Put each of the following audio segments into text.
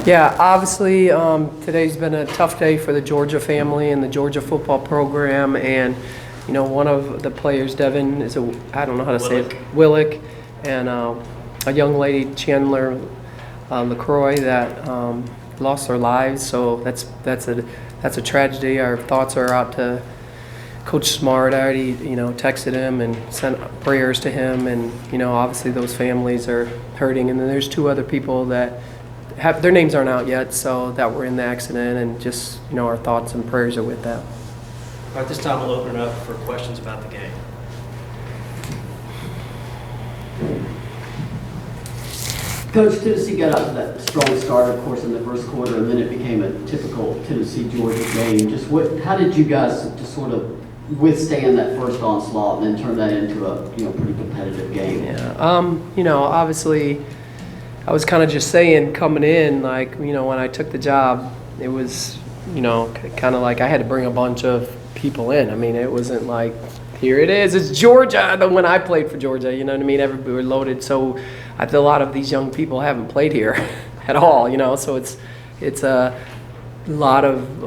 Yeah, obviously today's been a tough day for the Georgia family and the Georgia football program. And, one of the players, Devin, I don't know how to say it, Willick, and a young lady, Chandler LaCroix, that lost their lives. So that's a tragedy. Our thoughts are out to Coach Smart. I already, texted him and sent prayers to him. And, obviously those families are hurting. And then there's two other people that their names aren't out yet, so that were in the accident, and just our thoughts and prayers are with them. All right, this time we'll open it up for questions about the game. Coach, Tennessee got out to that strong start, of course, in the first quarter, and then it became a typical Tennessee-Georgia game. How did you guys just sort of withstand that first onslaught and then turn that into a pretty competitive game? Yeah, obviously, I was kind of just saying coming in, like, when I took the job, it was, kind of like I had to bring a bunch of people in. I mean, it wasn't like, here it is, it's Georgia. When I played for Georgia, you know what I mean? Everybody were loaded. So I feel a lot of these young people haven't played here at all, So it's a lot of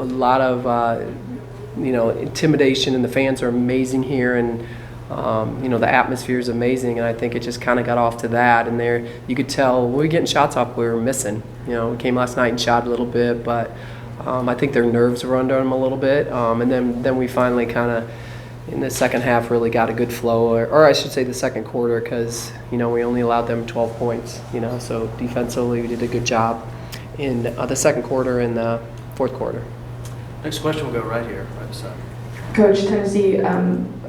intimidation, and the fans are amazing here, and the atmosphere is amazing, and I think it just kind of got off to that. And there, you could tell we were getting shots off we were missing. We came last night and shot a little bit, but I think their nerves were under them a little bit. And then we finally kind of, in the second half, really got a good flow, or I should say the second quarter, because, we only allowed them 12 points, so defensively we did a good job in the second quarter and the fourth quarter. Next question will go right here, right beside. Coach, Tennessee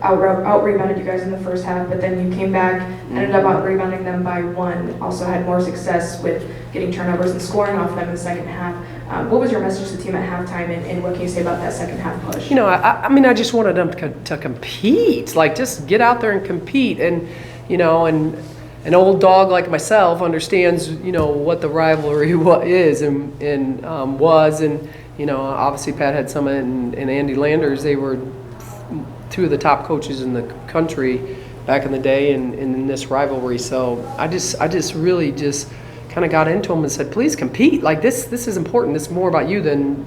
out-rebounded you guys in the first half, but then you came back, ended up out-rebounding them by one, also had more success with getting turnovers and scoring off them in the second half. What was your message to the team at halftime, and what can you say about that second half push? I just wanted them to compete, like just get out there and compete. And, and an old dog like myself understands, what the rivalry is and was. And, obviously Pat had some and Andy Landers. They were two of the top coaches in the country back in the day and in this rivalry. So I just really just kind of got into them and said, please compete. Like this is important. It's more about you than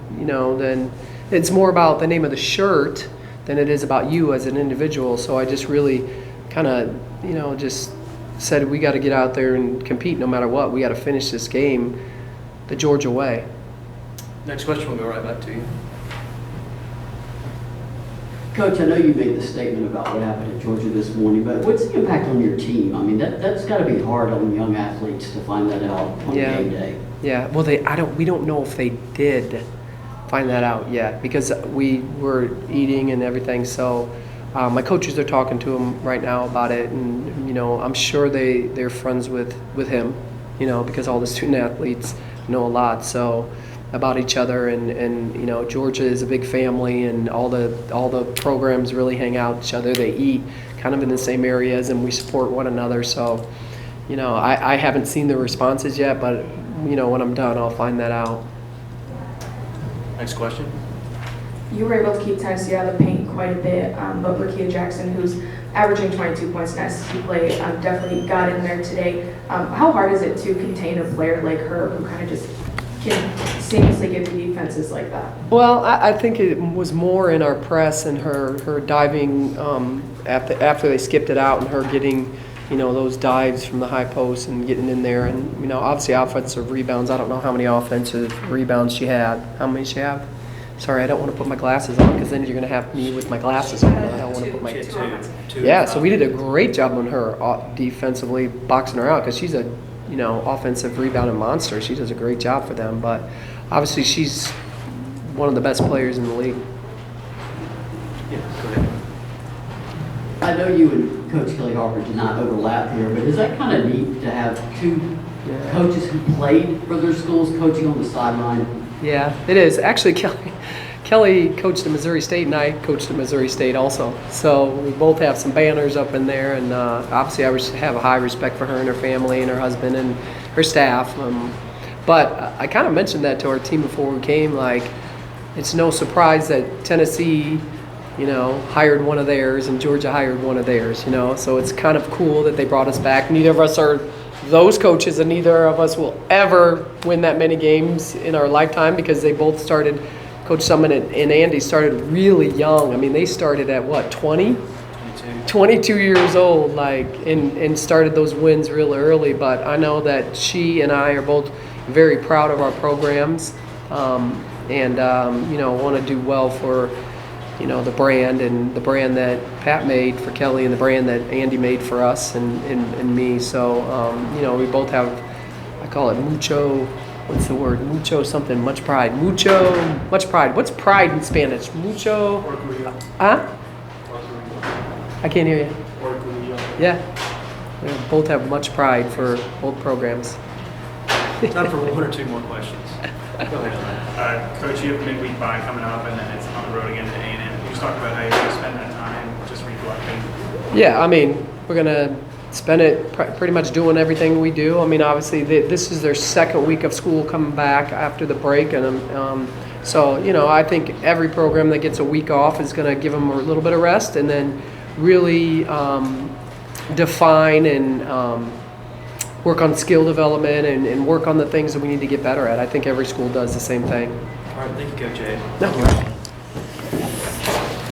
it's more about the name of the shirt than it is about you as an individual. So I just really kind of, just said we got to get out there and compete no matter what. We got to finish this game the Georgia way. Next question will go right back to you. Coach, I know you made the statement about what happened at Georgia this morning, but what's the impact on your team? I mean, that's got to be hard on young athletes to find that out on game day. Yeah, well, we don't know if they did find that out yet, because we were eating and everything. So my coaches are talking to him right now about it, and I'm sure they're friends with him, because all the student athletes know a lot about each other, and Georgia is a big family, and all the programs really hang out with each other. They eat kind of in the same areas, and we support one another. So I haven't seen the responses yet, but when I'm done, I'll find that out. Next question. You were able to keep Tennessee out of the paint quite a bit, but Rakia Jackson, who's averaging 22 points in SEC play, definitely got in there today. How hard is it to contain a player like her who kind of just can seamlessly get through defenses like that? Well, I think it was more in our press and her diving after they skipped it out, and her getting those dives from the high post and getting in there, and obviously offensive rebounds. I don't know how many offensive rebounds she had. How many she have? Sorry, I don't want to put my glasses on, because then you're going to have me with my glasses on. I don't want to put my two. Yeah, so we did a great job on her defensively, boxing her out, because she's a offensive rebounding monster. She does a great job for them, but obviously she's one of the best players in the league. Yeah, go ahead. I know you and Coach Kelly Harper did not overlap here, but is that kind of neat to have two coaches who played for their schools coaching on the sideline? Yeah, it is. Actually, Kelly coached at Missouri State, and I coached at Missouri State also. So we both have some banners up in there, and obviously I have a high respect for her and her family and her husband and her staff. But I kind of mentioned that to our team before we came. Like, it's no surprise that Tennessee, hired one of theirs and Georgia hired one of theirs. So it's kind of cool that they brought us back. Neither of us are those coaches, and neither of us will ever win that many games in our lifetime because they both started, Coach Summon and Andy started really young. I mean, they started at what, 20? 22 years old, like, and started those wins real early. But I know that she and I are both very proud of our programs, and want to do well for, the brand and the brand that Pat made for Kelly and the brand that Andy made for us and me. So, we both have, I call it mucho, what's the word? Mucho something, much pride. Much pride. What's pride in Spanish? Mucho. Huh? I can't hear you. Yeah. We both have much pride for both programs. Time for one or two more questions. Go ahead. Coach, you have midweek bye coming up, and then it's on the road again to A&M. Can you just talk about how you're going to spend that time just reflecting? Yeah, I mean, we're going to spend it pretty much doing everything we do. I mean, obviously, this is their second week of school coming back after the break, and so, I think every program that gets a week off is going to give them a little bit of rest and then really define and work on skill development and work on the things that we need to get better at. I think every school does the same thing. All right, thank you, Coach A. No.